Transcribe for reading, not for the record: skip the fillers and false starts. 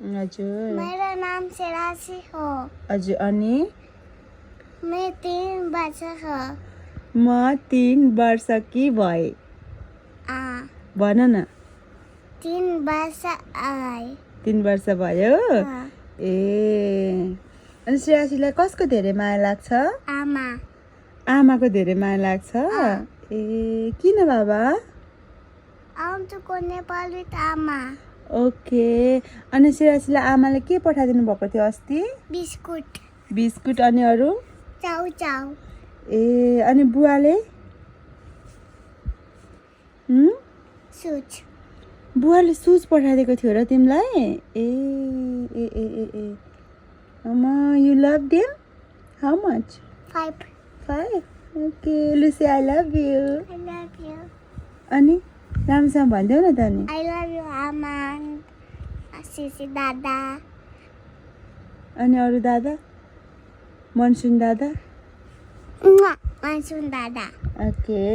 हजुर मेरा नाम सेरासी हो। हजुर अनि मैं 3 वर्ष हो। म 3 वर्षकी भए भन न 3 वर्ष आए। 3 वर्ष भयो अँ, ए अनि श्रेयासीलाई कसको धेरै माया लाग्छ आमा आमाको धेरै माया लाग्छ ए किन बाबा आउँछुको नेपाली आमा। ओके अनि श्रेयासीलाई आमाले के पठाइदिनु भएको थियो अस्ति बिस्कुट बिस्कुट अनि अरू चाउ चाउ ए अनि बुवाले सुच बुवाले सुज पठाइदिएको थियो र तिमीलाई ए ए ए ए ए अम्मा you love them how much 5 5 okay Lucy I love you I love you। अनि राम्रोसँग भनिदेऊ न त अनि I love you आमा सिसी दादा। अनि अरू दादा मनसुन दादा मान्सुन दादा। ओके